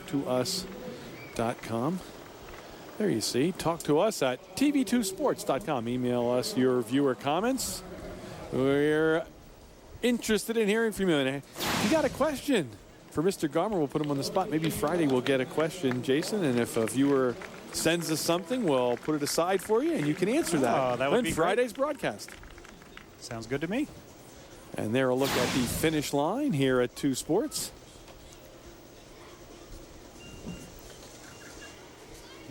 talktous.com. There you see, talk to us at tv2sports.com. Email us your viewer comments. We're interested in hearing from you. And if you got a question for Mr. Garmer, we'll put him on the spot. Maybe Friday we'll get a question, Jason, and if a viewer sends us something, we'll put it aside for you, and you can answer that, that would be Friday's broadcast. Sounds good to me. And there a look at the finish line here at 2 Sports.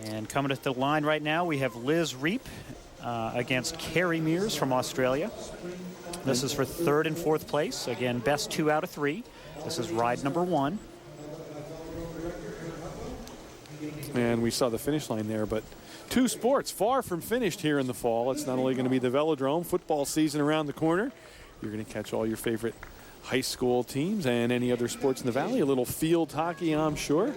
And coming to the line right now, we have Liz Reap against Carrie Mears from Australia. This is for 3rd and 4th place. Again, best 2 out of 3. This is ride number 1. And we saw the finish line there, but 2 Sports far from finished here in the fall. It's not only going to be the velodrome, football season around the corner. You're going to catch all your favorite high school teams and any other sports in the valley. A little field hockey, I'm sure.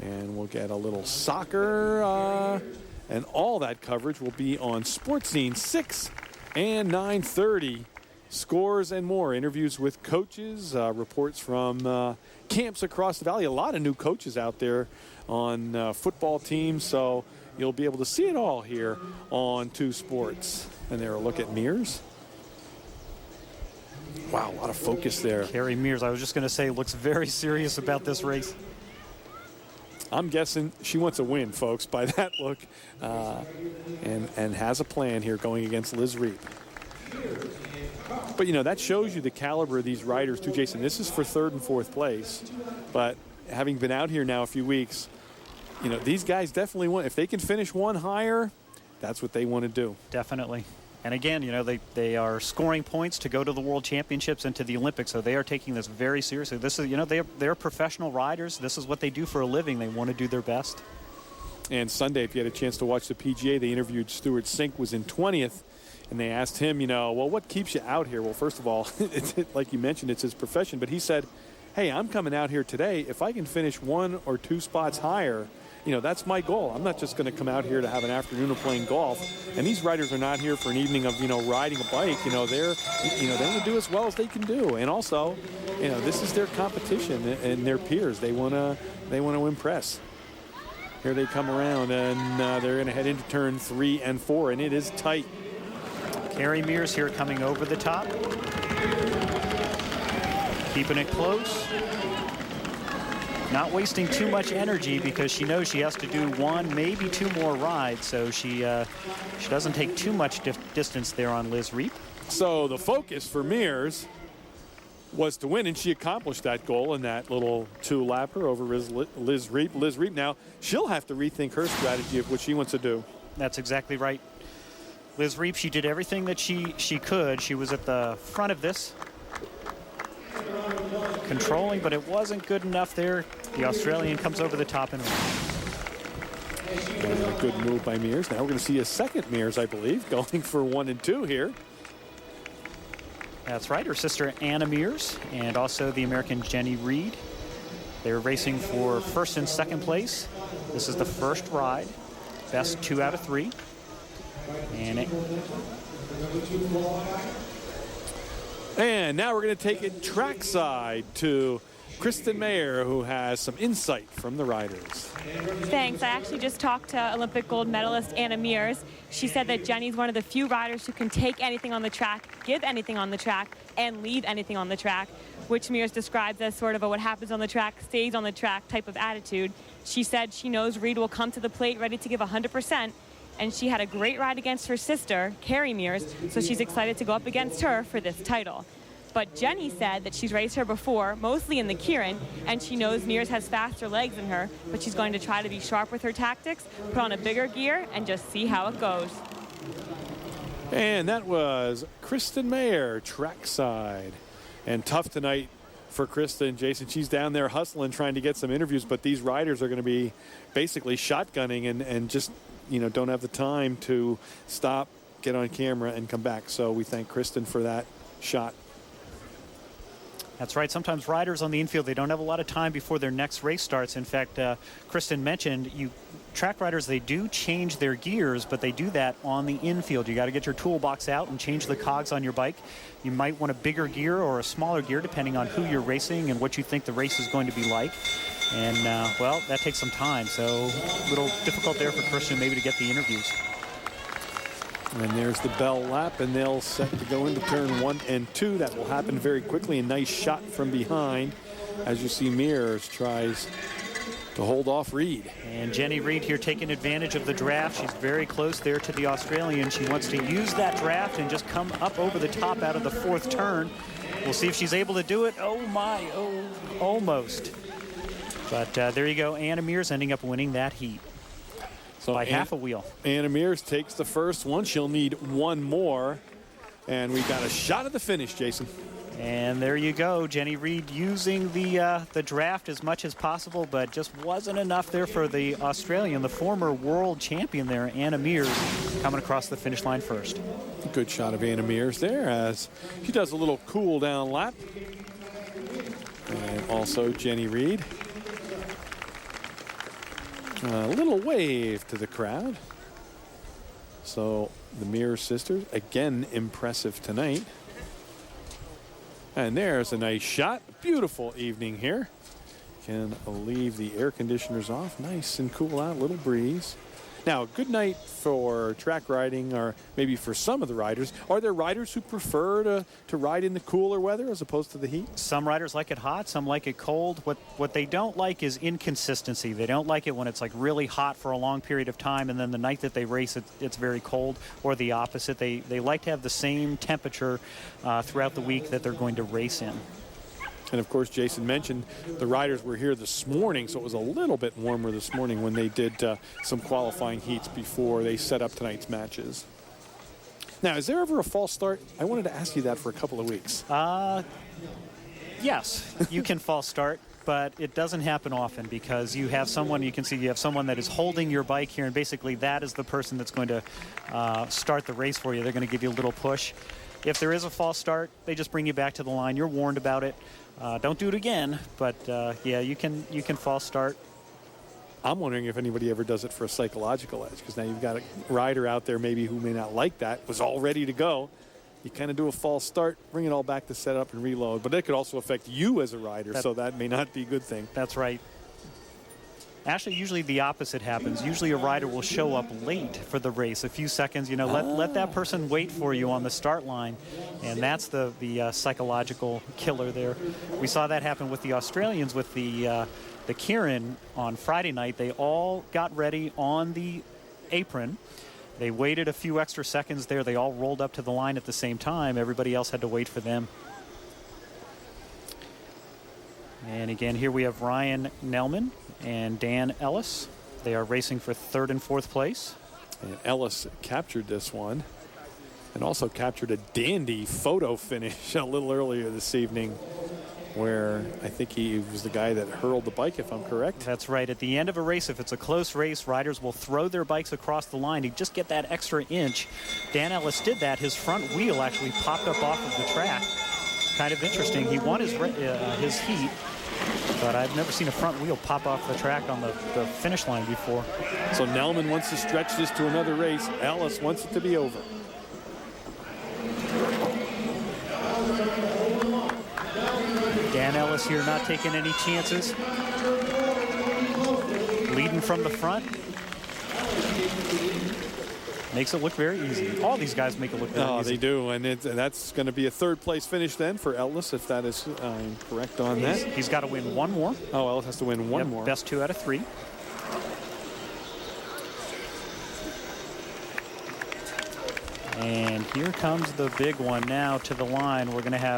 And we'll get a little soccer, and all that coverage will be on Sports Scene 6 and 9:30. Scores and more. Interviews with coaches, reports from camps across the valley. A lot of new coaches out there on football teams, so you'll be able to see it all here on 2 Sports. And there, a look at Mears. Wow, a lot of focus there. Carrie Mears, I was just going to say, looks very serious about this race. I'm guessing she wants a win, folks, by that look, and has a plan here going against Liz Reap. But, you know, that shows you the caliber of these riders, too, Jason. This is for 3rd and 4th place. But having been out here now a few weeks, you know, these guys definitely want, if they can finish one higher, that's what they want to do. Definitely. And again, you know, they are scoring points to go to the World Championships and to the Olympics, so they are taking this very seriously. This is, you know, they're professional riders. This is what they do for a living. They want to do their best. And Sunday, if you had a chance to watch the PGA, they interviewed Stuart Sink, was in 20th, and they asked him, you know, well, what keeps you out here? Well, first of all, like you mentioned, it's his profession, but he said, hey, I'm coming out here today. If I can finish 1 or 2 spots higher, you know, that's my goal. I'm not just going to come out here to have an afternoon of playing golf. And these riders are not here for an evening of, you know, riding a bike. You know, they want to do as well as they can do. And also, you know, this is their competition and their peers. They want to impress. Here they come around, and they're going to head into turn 3 and 4, and it is tight. Carrie Mears here coming over the top. Keeping it close. Not wasting too much energy because she knows she has to do 1, maybe 2 more rides, so she doesn't take too much distance there on Liz Reap. So the focus for Mears was to win, and she accomplished that goal in that little 2-lapper over Liz Reap. Liz Reap now, she'll have to rethink her strategy of what she wants to do. That's exactly right. Liz Reap, she did everything that she could. She was at the front of this, controlling, but it wasn't good enough there. The Australian comes over the top and a good move by Mears. Now we're going to see a second Mears, I believe, going for 1 and 2 here. That's right. Her sister Anna Mears and also the American Jenny Reed. They're racing for 1st and 2nd place. This is the first ride. Best 2 out of 3. And now we're going to take it trackside to Kristen Mayer, who has some insight from the riders. Thanks. I actually just talked to Olympic gold medalist Anna Mears. She said that Jenny's one of the few riders who can take anything on the track, give anything on the track, and leave anything on the track, which Mears describes as sort of a what happens on the track stays on the track type of attitude. She said she knows Reed will come to the plate ready to give 100%, and she had a great ride against her sister, Carrie Mears, so she's excited to go up against her for this title. But Jenny said that she's raced her before, mostly in the Kieran, and she knows Mears has faster legs than her, but she's going to try to be sharp with her tactics, put on a bigger gear, and just see how it goes. And that was Kristen Mayer, trackside. And tough tonight for Kristen. Jason, she's down there hustling, trying to get some interviews, but these riders are going to be basically shotgunning and just, you know, don't have the time to stop, get on camera, and come back. So we thank Kristen for that shot. That's right. Sometimes riders on the infield, they don't have a lot of time before their next race starts. In fact, Kristen mentioned track riders, they do change their gears, but they do that on the infield. You got to get your toolbox out and change the cogs on your bike. You might want a bigger gear or a smaller gear, depending on who you're racing and what you think the race is going to be like. And, well, that takes some time, so a little difficult there for Christian maybe to get the interviews. And there's the bell lap, and they'll set to go into turn 1 and 2. That will happen very quickly. A nice shot from behind. As you see, Mears tries to hold off Reed. And Jenny Reed here taking advantage of the draft. She's very close there to the Australian. She wants to use that draft and just come up over the top out of the 4th turn. We'll see if she's able to do it. Oh, my. Oh, almost. But there you go. Anna Mears ending up winning that heat. So by half a wheel. Anna Mears takes the first one. She'll need one more. And we got a shot at the finish, Jason. And there you go. Jenny Reed using the draft as much as possible, but just wasn't enough there for the Australian, the former world champion there, Anna Mears, coming across the finish line first. Good shot of Anna Mears there as she does a little cool down lap. And also Jenny Reed. A little wave to the crowd. So the Mears sisters, again, impressive tonight. And there's a nice shot. Beautiful evening here. Can leave the air conditioners off. Nice and cool out, little breeze. Now, good night for track riding, or maybe for some of the riders. Are there riders who prefer to ride in the cooler weather as opposed to the heat? Some riders like it hot, some like it cold. What they don't like is inconsistency. They don't like it when it's like really hot for a long period of time, and then the night that they race, it's very cold, or the opposite. They like to have the same temperature throughout the week that they're going to race in. And, of course, Jason mentioned the riders were here this morning, so it was a little bit warmer this morning when they did some qualifying heats before they set up tonight's matches. Now, is there ever a false start? I wanted to ask you that for a couple of weeks. Yes, you can false start, but it doesn't happen often because you have someone, you can see you have someone that is holding your bike here, and basically that is the person that's going to start the race for you. They're going to give you a little push. If there is a false start, they just bring you back to the line. You're warned about it. Don't do it again, but yeah, you can false start. I'm wondering if anybody ever does it for a psychological edge, because now you've got a rider out there maybe who may not like that, was all ready to go. You kind of do a false start, bring it all back to set up and reload, but it could also affect you as a rider, so that may not be a good thing. That's right. Actually, usually the opposite happens. Usually a rider will show up late for the race, a few seconds. You know, let that person wait for you on the start line, and that's the psychological killer there. We saw that happen with the Australians with the Kieran on Friday night. They all got ready on the apron. They waited a few extra seconds there. They all rolled up to the line at the same time. Everybody else had to wait for them. And again, here we have Ryan Nelman and Dan Ellis. They are racing for 3rd and 4th place. And Ellis captured this one and also captured a dandy photo finish a little earlier this evening, where I think he was the guy that hurled the bike, if I'm correct. That's right. At the end of a race, if it's a close race, riders will throw their bikes across the line to just get that extra inch. Dan Ellis did that. His front wheel actually popped up off of the track. Kind of interesting. He won his heat, but I've never seen a front wheel pop off the track on the finish line before. So Nelman wants to stretch this to another race. Ellis wants it to be over. Dan Ellis here not taking any chances. Leading from the front. Makes it look very easy. All these guys make it look very easy. Oh, they do, and that's going to be a 3rd place finish then for Ellis, if that is correct on that. He's got to win one more. Oh, Ellis has to win one more. Best 2 out of 3. And here comes the big one now to the line. We're going to have